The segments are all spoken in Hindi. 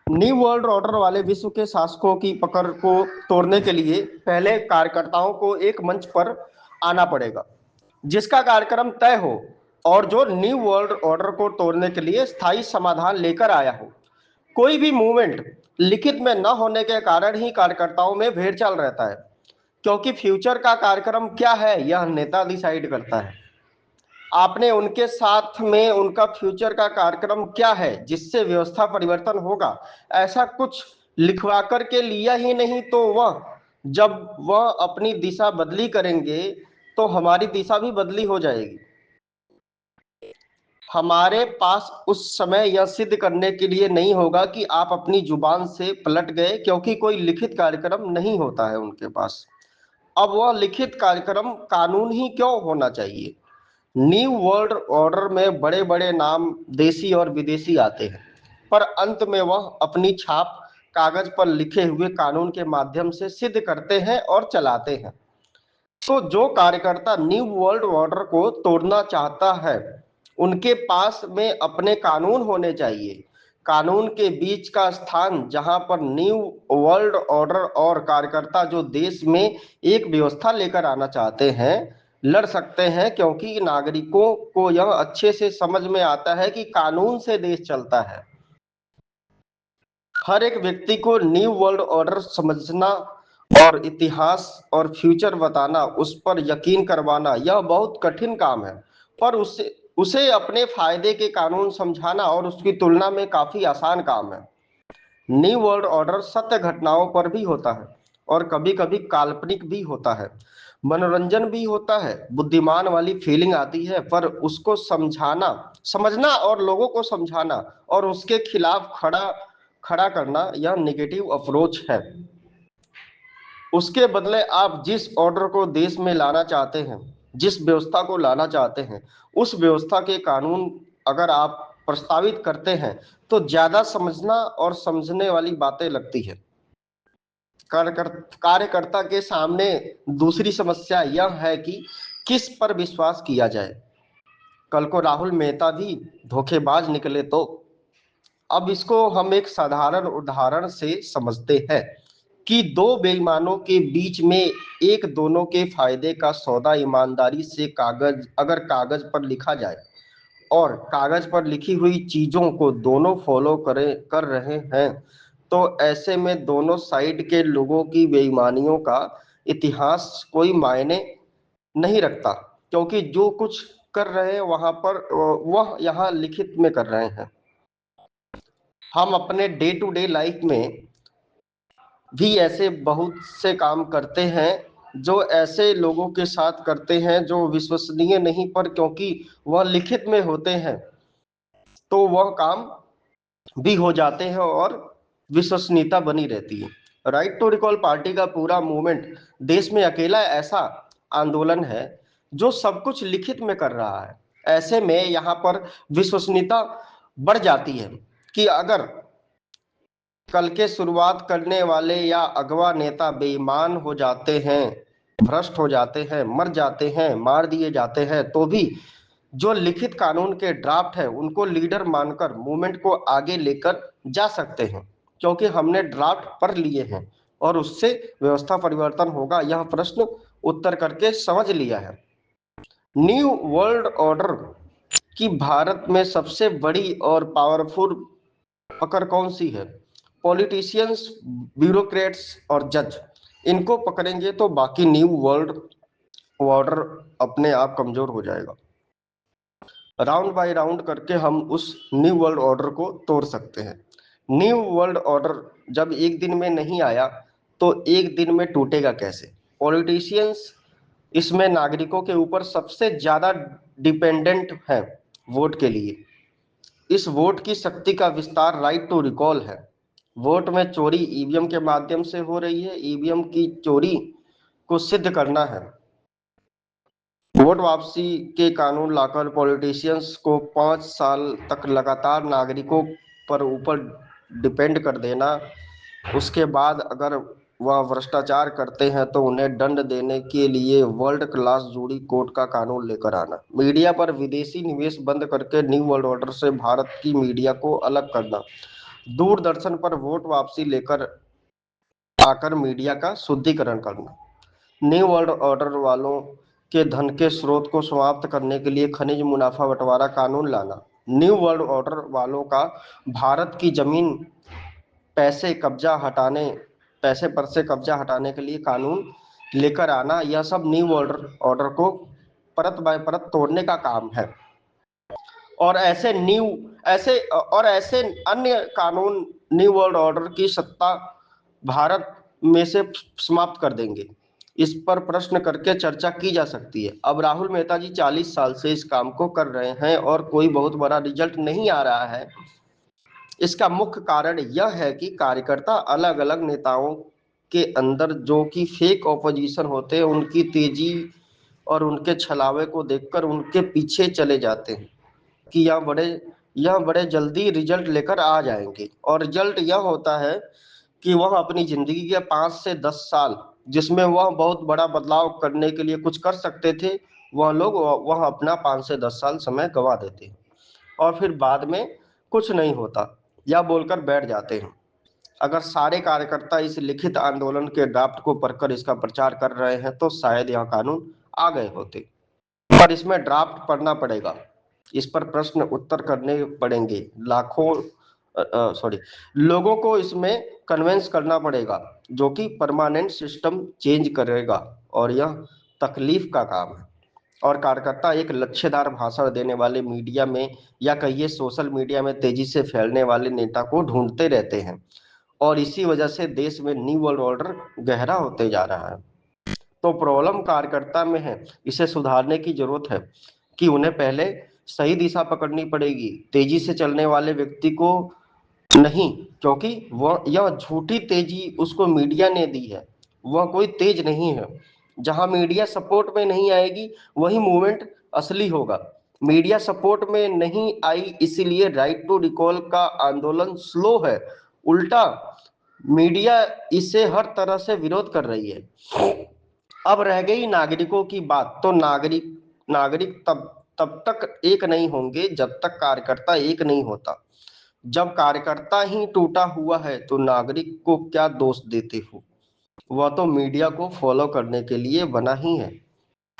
न्यू वर्ल्ड ऑर्डर वाले विश्व के शासकों की पकड़ को तोड़ने के लिए पहले कार्यकर्ताओं को एक मंच पर आना पड़ेगा, जिसका कार्यक्रम तय हो और जो न्यू वर्ल्ड ऑर्डर को तोड़ने के लिए स्थायी समाधान लेकर आया हो। कोई भी मूवमेंट लिखित में न होने के कारण ही कार्यकर्ताओं में भेड़ चाल रहता है, क्योंकि फ्यूचर का कार्यक्रम क्या है यह नेता डिसाइड करता है। आपने उनके साथ में उनका फ्यूचर का कार्यक्रम क्या है जिससे व्यवस्था परिवर्तन होगा, ऐसा कुछ लिखवा कर के लिया ही नहीं, तो वह जब वह अपनी दिशा बदली करेंगे तो हमारी दिशा भी बदली हो जाएगी। हमारे पास उस समय यह सिद्ध करने के लिए नहीं होगा कि आप अपनी जुबान से पलट गए, क्योंकि कोई लिखित कार्यक्रम नहीं होता है उनके पास। अब वह लिखित कार्यक्रम कानून ही क्यों होना चाहिए। न्यू वर्ल्ड ऑर्डर में बड़े बड़े नाम देसी और विदेशी आते हैं, पर अंत में वह अपनी छाप कागज पर लिखे हुए कानून के माध्यम से सिद्ध करते हैं और चलाते हैं। तो जो कार्यकर्ता न्यू वर्ल्ड ऑर्डर को तोड़ना चाहता है, उनके पास में अपने कानून होने चाहिए। कानून के बीच का स्थान जहां पर न्यू वर्ल्ड ऑर्डर और कार्यकर्ता जो देश में एक व्यवस्था लेकर आना चाहते हैं लड़ सकते हैं, क्योंकि नागरिकों को यह अच्छे से समझ में आता है कि कानून से देश चलता है। हर एक व्यक्ति को न्यू वर्ल्ड ऑर्डर समझना और इतिहास और फ्यूचर बताना, उस पर यकीन करवाना यह बहुत कठिन काम है, पर उसे उसे अपने फायदे के कानून समझाना और उसकी तुलना में काफी आसान काम है। न्यू वर्ल्ड ऑर्डर सत्य घटनाओं पर भी होता है और कभी कभी काल्पनिक भी होता है, मनोरंजन भी होता है, बुद्धिमान वाली फीलिंग आती है, पर उसको समझाना समझना और लोगों को समझाना और उसके खिलाफ खड़ा खड़ा करना यह नेगेटिव अप्रोच है। उसके बदले आप जिस ऑर्डर को देश में लाना चाहते हैं, जिस व्यवस्था को लाना चाहते हैं, उस व्यवस्था के कानून अगर आप प्रस्तावित करते हैं तो ज्यादा समझना और समझने वाली बातें लगती है। कार्यकर्ता के सामने दूसरी समस्या यह है कि किस पर विश्वास किया जाए। कल को राहुल मेहता भी धोखेबाज निकले तो। अब इसको हम एक साधारण उदाहरण से समझते हैं कि दो बेईमानों के बीच में एक दोनों के फायदे का सौदा ईमानदारी से कागज पर लिखा जाए और कागज पर लिखी हुई चीजों को दोनों फॉलो कर रहे हैं, तो ऐसे में दोनों साइड के लोगों की बेईमानियों का इतिहास कोई मायने नहीं रखता, क्योंकि जो कुछ कर रहे हैं वहां पर वह यहाँ लिखित में कर रहे हैं। हम अपने डे टू डे लाइफ में भी ऐसे बहुत से काम करते हैं जो ऐसे लोगों के साथ करते हैं जो विश्वसनीय नहीं, पर क्योंकि वह लिखित में होते हैं तो वह काम भी हो जाते हैं और विश्वसनीयता बनी रहती है। राइट टू रिकॉल पार्टी का पूरा मूवमेंट देश में अकेला ऐसा आंदोलन है जो सब कुछ लिखित में कर रहा है। ऐसे में यहाँ पर विश्वसनीयता बढ़ जाती है कि अगर कल के शुरुआत करने वाले या अगवा नेता बेईमान हो जाते हैं, भ्रष्ट हो जाते हैं, मर जाते हैं, मार दिए जाते हैं, तो भी जो लिखित कानून के ड्राफ्ट है उनको लीडर मानकर मूवमेंट को आगे लेकर जा सकते हैं, क्योंकि हमने ड्राफ्ट पढ़ लिए हैं और उससे व्यवस्था परिवर्तन होगा यह प्रश्न उत्तर करके समझ लिया है। न्यू वर्ल्ड ऑर्डर की भारत में सबसे बड़ी और पावरफुल पकड़ कौन सी है। पॉलिटिशियंस, ब्यूरोक्रेट्स और जज, इनको पकड़ेंगे तो बाकी न्यू वर्ल्ड ऑर्डर अपने आप कमजोर हो जाएगा। राउंड बाय राउंड करके हम उस न्यू वर्ल्ड ऑर्डर को तोड़ सकते हैं। न्यू वर्ल्ड ऑर्डर जब एक दिन में नहीं आया तो एक दिन में टूटेगा कैसे। पॉलिटिशियंस इसमें नागरिकों के ऊपर सबसे ज्यादा डिपेंडेंट है वोट के लिए। इस वोट की शक्ति का विस्तार राइट टू रिकॉल है। वोट में चोरी ईवीएम के माध्यम से हो रही है, ईवीएम की चोरी को सिद्ध करना है। वोट वापसी के कानून लाकर पॉलिटिशियंस को 5 साल तक लगातार नागरिकों पर ऊपर डिपेंड कर देना, उसके बाद अगर वह भ्रष्टाचार करते हैं तो उन्हें दंड देने के लिए वर्ल्ड क्लास जूरी कोर्ट का कानून लेकर आना, मीडिया पर विदेशी निवेश बंद करके न्यू वर्ल्ड ऑर्डर से भारत की मीडिया को अलग करना, दूरदर्शन पर वोट वापसी लेकर आकर मीडिया का शुद्धिकरण करना, न्यू वर्ल्ड ऑर्डर वालों के धन के स्रोत को समाप्त करने के लिए खनिज मुनाफा बंटवारा कानून लाना, न्यू वर्ल्ड ऑर्डर वालों का भारत की जमीन पैसे कब्जा हटाने पैसे पर से कब्जा हटाने के लिए कानून लेकर आना, यह सब न्यू ऑर्डर ऑर्डर को परत बाय परत तोड़ने का काम है। और ऐसे अन्य कानून न्यू वर्ल्ड ऑर्डर की सत्ता भारत में से समाप्त कर देंगे। इस पर प्रश्न करके चर्चा की जा सकती है। अब राहुल मेहता जी 40 साल से इस काम को कर रहे हैं और कोई बहुत बड़ा रिजल्ट नहीं आ रहा है। इसका मुख्य कारण यह है कि कार्यकर्ता अलग अलग नेताओं के अंदर जो कि फेक ऑपोजिशन होते हैं, उनकी तेजी और उनके छलावे को देखकर उनके पीछे चले जाते हैं कि यह बड़े जल्दी रिजल्ट लेकर आ जाएंगे। और रिजल्ट यह होता है कि वह अपनी जिंदगी के 5 से 10 साल जिसमें वह बहुत बड़ा बदलाव करने के लिए कुछ कर सकते थे, वह अपना 5 से 10 साल समय गंवा देते हैं और फिर बाद में कुछ नहीं होता या बोलकर बैठ जाते हैं। अगर सारे कार्यकर्ता इस लिखित आंदोलन के ड्राफ्ट को पढ़कर इसका प्रचार कर रहे हैं तो शायद यह कानून आ गए होते, पर इसमें ड्राफ्ट पढ़ना पड़ेगा, इस पर प्रश्न उत्तर करने पड़ेंगे, लोगों को इसमें कन्विंस करना पड़ेगा, जो कि परमानेंट सिस्टम चेंज करेगा और यह तकलीफ का काम है। और कार्यकर्ता एक लक्ष्यदार भाषण देने वाले मीडिया में या कहिए सोशल मीडिया में तेजी से फैलने वाले नेता को ढूंढते रहते हैं और इसी वजह से देश में न्यू वर्ल्ड ऑर्डर गहरा होते जा रहा है। तो प्रॉब्लम कार्यकर्ता में है, इसे सुधारने की जरूरत है कि उन्हें पहले सही दिशा पकड़नी पड़ेगी, तेजी से चलने वाले व्यक्ति को नहीं, क्योंकि वह यह झूठी तेजी उसको मीडिया ने दी है, वह कोई तेज नहीं है। जहां मीडिया सपोर्ट में नहीं आएगी वही मूवमेंट असली होगा। मीडिया सपोर्ट में नहीं आई इसीलिए राइट टू रिकॉल का आंदोलन स्लो है, उल्टा मीडिया इसे हर तरह से विरोध कर रही है। अब रह गई नागरिकों की बात, तो नागरिक तब तक एक नहीं होंगे जब तक कार्यकर्ता एक नहीं होता। जब कार्यकर्ता ही टूटा हुआ है तो नागरिक को क्या दोष देते हो, वह तो मीडिया को फॉलो करने के लिए बना ही है।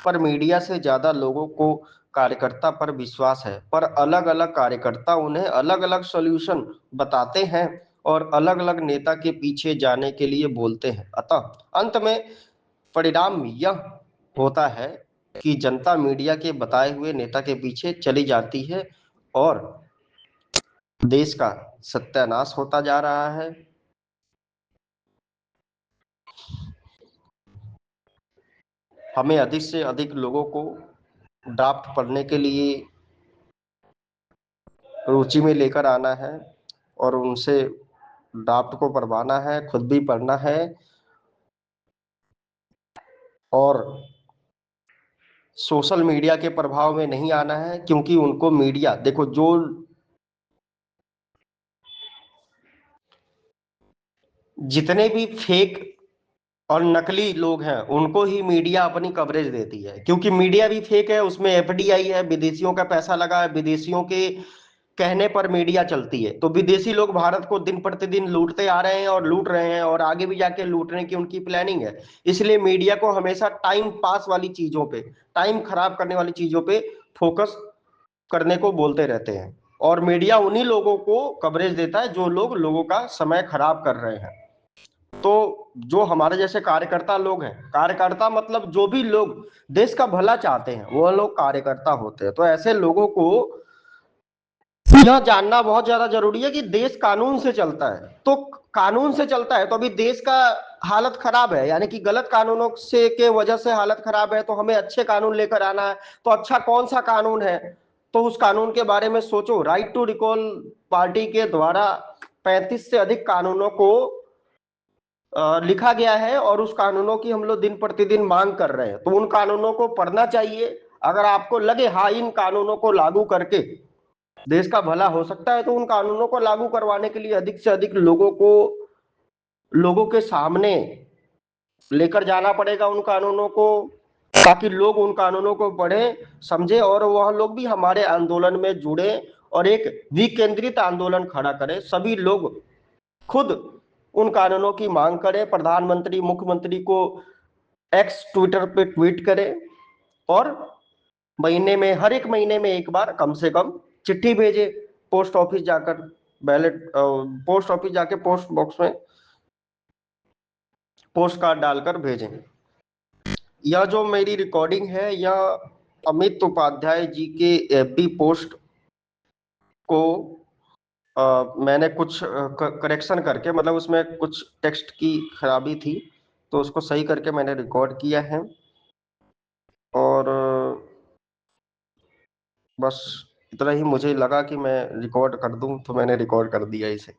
पर मीडिया से ज्यादा लोगों को कार्यकर्ता पर विश्वास है, पर अलग अलग कार्यकर्ता उन्हें अलग अलग सॉल्यूशन बताते हैं और अलग अलग नेता के पीछे जाने के लिए बोलते हैं। अतः अंत में परिणाम यह होता है कि जनता मीडिया के बताए हुए नेता के पीछे चली जाती है और देश का सत्यानाश होता जा रहा है। हमें अधिक से अधिक लोगों को ड्राफ्ट पढ़ने के लिए रुचि में लेकर आना है और उनसे ड्राफ्ट को पढ़वाना है, खुद भी पढ़ना है और सोशल मीडिया के प्रभाव में नहीं आना है, क्योंकि उनको मीडिया देखो, जो जितने भी फेक और नकली लोग हैं उनको ही मीडिया अपनी कवरेज देती है, क्योंकि मीडिया भी फेक है, उसमें एफडीआई है, विदेशियों का पैसा लगा है, विदेशियों के कहने पर मीडिया चलती है। तो विदेशी लोग भारत को दिन प्रतिदिन लूटते आ रहे हैं और लूट रहे हैं और आगे भी जाके लूटने की उनकी प्लानिंग है। इसलिए मीडिया को हमेशा टाइम पास वाली चीजों पे, टाइम खराब करने वाली चीजों पे फोकस करने को बोलते रहते हैं और मीडिया उन्हीं लोगों को कवरेज देता है जो लोग लोगों का समय खराब कर रहे हैं। तो जो हमारे जैसे कार्यकर्ता लोग हैं, कार्यकर्ता मतलब जो भी लोग देश का भला चाहते हैं वो लोग कार्यकर्ता होते हैं। तो ऐसे लोगों को यह जानना बहुत ज्यादा जरूरी है कि देश कानून से चलता है, तो कानून से चलता है तो अभी देश का हालत खराब है, यानी कि गलत कानूनों से के वजह से हालत खराब है, तो हमें अच्छे कानून लेकर आना है। तो अच्छा कौन सा कानून है, तो उस कानून के बारे में सोचो। राइट टू रिकॉल पार्टी के द्वारा 35 से अधिक कानूनों को लिखा गया है और उस कानूनों की हम लोग दिन प्रतिदिन मांग कर रहे हैं, तो उन कानूनों को पढ़ना चाहिए। अगर आपको लगे हाँ इन कानूनों को लागू करके देश का भला हो सकता है, तो उन कानूनों को लागू करवाने के लिए अधिक से अधिक लोगों के सामने लेकर जाना पड़ेगा उन कानूनों को, ताकि लोग उन कानूनों को पढ़ें, समझे और वह लोग भी हमारे आंदोलन में जुड़े और एक विकेंद्रित आंदोलन खड़ा करें, सभी लोग खुद उन कानूनों की मांग करें, प्रधानमंत्री मुख्यमंत्री को एक्स ट्विटर पे ट्वीट करें और महीने में, हर एक महीने में एक बार कम से कम चिट्ठी भेजे, पोस्ट ऑफिस जाकर, बैलेट पोस्ट ऑफिस जाके पोस्ट बॉक्स में पोस्ट कार्ड डालकर भेजें। यह जो मेरी रिकॉर्डिंग है, यह अमित उपाध्याय जी के एफबी पोस्ट को मैंने कुछ करेक्शन करके, मतलब उसमें कुछ टेक्स्ट की खराबी थी, तो उसको सही करके मैंने रिकॉर्ड किया है। और बस इतना ही मुझे लगा कि मैं रिकॉर्ड कर दूं, तो मैंने रिकॉर्ड कर दिया इसे।